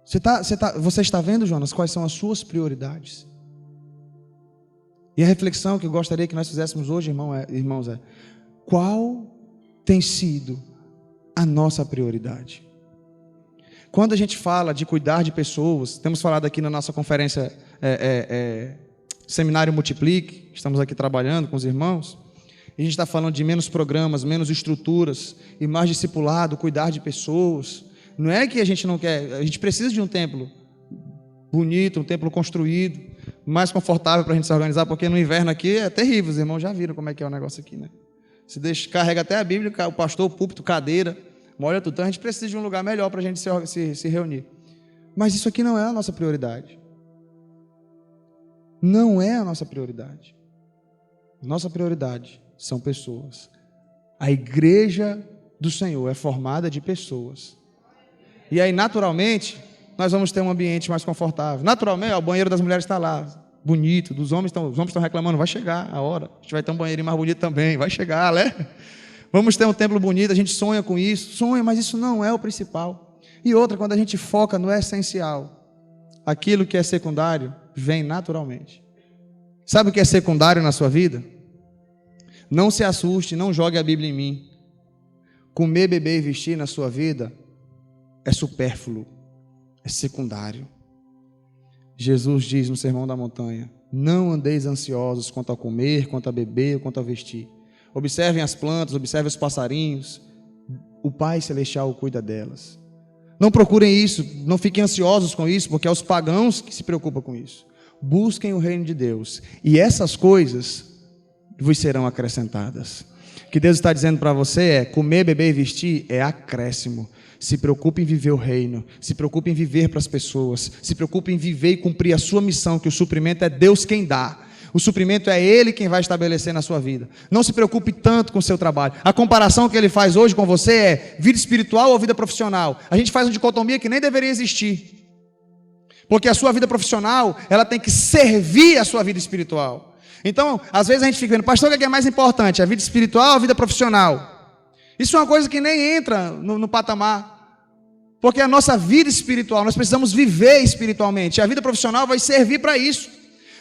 Você está vendo, Jonas, quais são as suas prioridades? E a reflexão que eu gostaria que nós fizéssemos hoje, irmãos, é: qual tem sido a nossa prioridade? Quando a gente fala de cuidar de pessoas, temos falado aqui na nossa conferência Seminário Multiplique, estamos aqui trabalhando com os irmãos, e a gente está falando de menos programas, menos estruturas, e mais discipulado, cuidar de pessoas. Não é que a gente não quer, a gente precisa de um templo bonito, um templo construído, mais confortável para a gente se organizar, porque no inverno aqui é terrível, os irmãos já viram como é que é o negócio aqui, né? Se deixa, carrega até a Bíblia, o pastor, o púlpito, cadeira, molha tudo. Então a gente precisa de um lugar melhor para a gente se reunir. Mas isso aqui não é a nossa prioridade. Não é a nossa prioridade. Nossa prioridade são pessoas. A igreja do Senhor é formada de pessoas. E aí, naturalmente, nós vamos ter um ambiente mais confortável. Naturalmente, o banheiro das mulheres está lá, bonito. Os homens estão reclamando, vai chegar a hora. A gente vai ter um banheiro mais bonito também, vai chegar, né? Vamos ter um templo bonito, a gente sonha com isso. Sonha, mas isso não é o principal. E outra, quando a gente foca no essencial, aquilo que é secundário vem naturalmente. Sabe o que é secundário na sua vida? Não se assuste, não jogue a Bíblia em mim. Comer, beber e vestir na sua vida é supérfluo, é secundário. Jesus diz no Sermão da Montanha: não andeis ansiosos quanto a comer, quanto a beber, quanto a vestir. Observem as plantas, observem os passarinhos. O Pai Celestial cuida delas. Não procurem isso, não fiquem ansiosos com isso, porque é os pagãos que se preocupam com isso. Busquem o reino de Deus, e essas coisas vos serão acrescentadas. O que Deus está dizendo para você é: comer, beber e vestir é acréscimo. Se preocupe em viver o reino, se preocupe em viver para as pessoas, se preocupe em viver e cumprir a sua missão, que o suprimento é Deus quem dá. O suprimento é Ele quem vai estabelecer na sua vida. Não se preocupe tanto com o seu trabalho. A comparação que Ele faz hoje com você é vida espiritual ou vida profissional. A gente faz uma dicotomia que nem deveria existir. Porque a sua vida profissional, ela tem que servir a sua vida espiritual. Então, às vezes a gente fica vendo: pastor, o que é mais importante, a vida espiritual ou a vida profissional? Isso é uma coisa que nem entra no patamar. Porque a nossa vida espiritual, nós precisamos viver espiritualmente. A vida profissional vai servir para isso.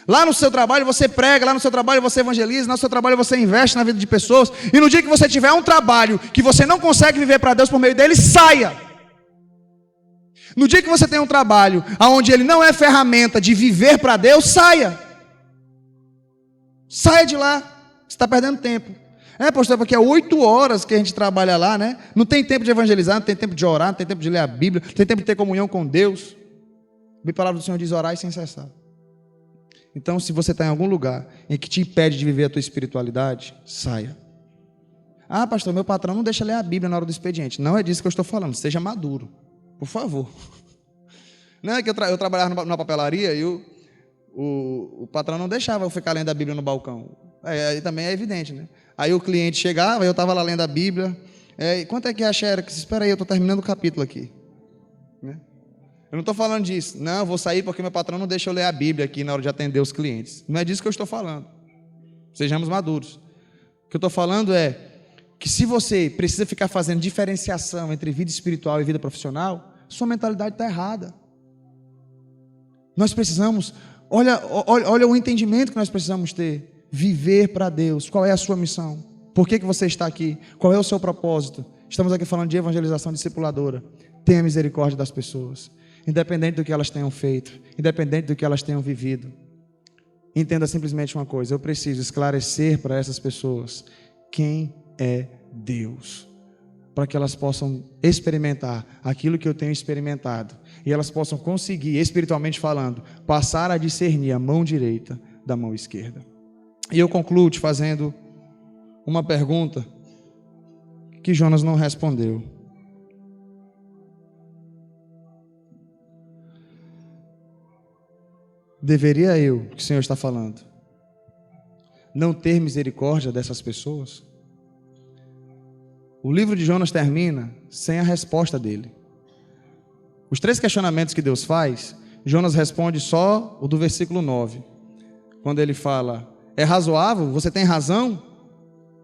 Lá no seu trabalho você prega, lá no seu trabalho você evangeliza, no seu trabalho você investe na vida de pessoas. E no dia que você tiver um trabalho que você não consegue viver para Deus por meio dele, saia. No dia que você tem um trabalho onde ele não é ferramenta de viver para Deus, saia. Saia de lá, você está perdendo tempo. Pastor, porque é 8 horas que a gente trabalha lá, né? Não tem tempo de evangelizar, não tem tempo de orar, não tem tempo de ler a Bíblia, não tem tempo de ter comunhão com Deus. A palavra do Senhor diz: orar sem cessar. Então, se você está em algum lugar em que te impede de viver a tua espiritualidade, saia. Ah, pastor, meu patrão não deixa ler a Bíblia na hora do expediente. Não é disso que eu estou falando, seja maduro, por favor. Não é que eu trabalhava numa papelaria e o patrão não deixava eu ficar lendo a Bíblia no balcão. Aí também é evidente, né? Aí o cliente chegava, eu estava lá lendo a Bíblia. Quanto é que é a Xerox? Espera aí, eu estou terminando o capítulo aqui. Né? Eu não estou falando disso. Não, eu vou sair porque meu patrão não deixa eu ler a Bíblia aqui na hora de atender os clientes. Não é disso que eu estou falando. Sejamos maduros. O que eu estou falando é que se você precisa ficar fazendo diferenciação entre vida espiritual e vida profissional, sua mentalidade está errada. Nós precisamos, olha o entendimento que nós precisamos ter. Viver para Deus. Qual é a sua missão? Por que você está aqui? Qual é o seu propósito? Estamos aqui falando de evangelização discipuladora. Tenha misericórdia das pessoas, independente do que elas tenham feito, independente do que elas tenham vivido. Entenda simplesmente uma coisa: eu preciso esclarecer para essas pessoas quem é Deus, para que elas possam experimentar aquilo que eu tenho experimentado e elas possam conseguir, espiritualmente falando, passar a discernir a mão direita da mão esquerda. E eu concluo te fazendo uma pergunta que Jonas não respondeu. Deveria eu, que o Senhor está falando, não ter misericórdia dessas pessoas? O livro de Jonas termina sem a resposta dele. Os 3 questionamentos que Deus faz, Jonas responde só o do versículo 9. Quando ele fala: é razoável? Você tem razão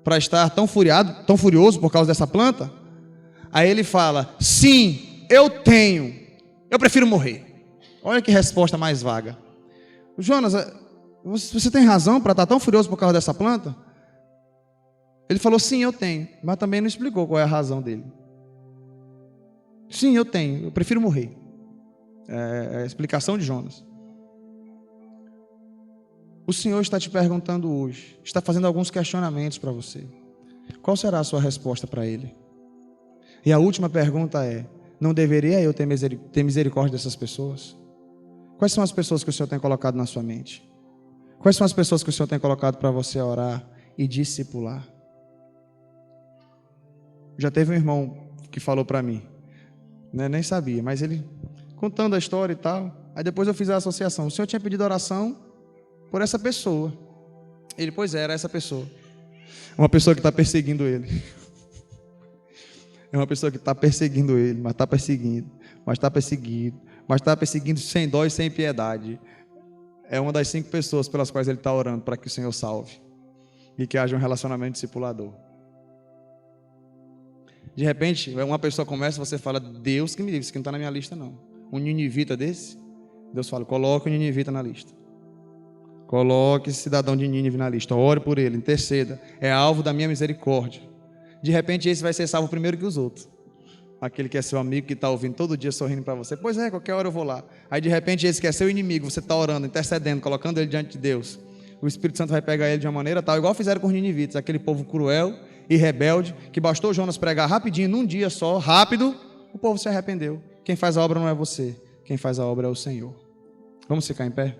para estar tão furioso por causa dessa planta? Aí ele fala: sim, eu tenho. Eu prefiro morrer. Olha que resposta mais vaga. Jonas, você tem razão para estar tão furioso por causa dessa planta? Ele falou: sim, eu tenho. Mas também não explicou qual é a razão dele. Sim, eu tenho. Eu prefiro morrer. É a explicação de Jonas. O Senhor está te perguntando hoje, está fazendo alguns questionamentos para você. Qual será a sua resposta para Ele? E a última pergunta é: não deveria eu ter misericórdia dessas pessoas? Quais são as pessoas que o Senhor tem colocado na sua mente? Quais são as pessoas que o Senhor tem colocado para você orar e discipular? Já teve um irmão que falou para mim, né, nem sabia, mas ele contando a história e tal. Aí depois eu fiz a associação: o Senhor tinha pedido oração por essa pessoa. Ele: pois era essa pessoa. Uma pessoa que está perseguindo ele. É uma pessoa que está perseguindo ele, mas está perseguindo, mas está perseguindo, mas está perseguindo sem dó e sem piedade. É uma das 5 pessoas pelas quais ele está orando para que o Senhor salve e que haja um relacionamento discipulador. De repente, uma pessoa começa, você fala: Deus que me livre, isso aqui não está na minha lista não. Um ninivita desse, Deus fala: coloque o ninivita na lista. Coloque esse cidadão de Nínive na lista, ore por ele, interceda, é alvo da minha misericórdia. De repente esse vai ser salvo primeiro que os outros. Aquele que é seu amigo, que está ouvindo todo dia sorrindo para você: pois é, qualquer hora eu vou lá. Aí de repente esse que é seu inimigo, você está orando, intercedendo, colocando ele diante de Deus. O Espírito Santo vai pegar ele de uma maneira tal, igual fizeram com os ninivitas, aquele povo cruel e rebelde, que bastou Jonas pregar rapidinho, num dia só, rápido, o povo se arrependeu. Quem faz a obra não é você, quem faz a obra é o Senhor. Vamos ficar em pé?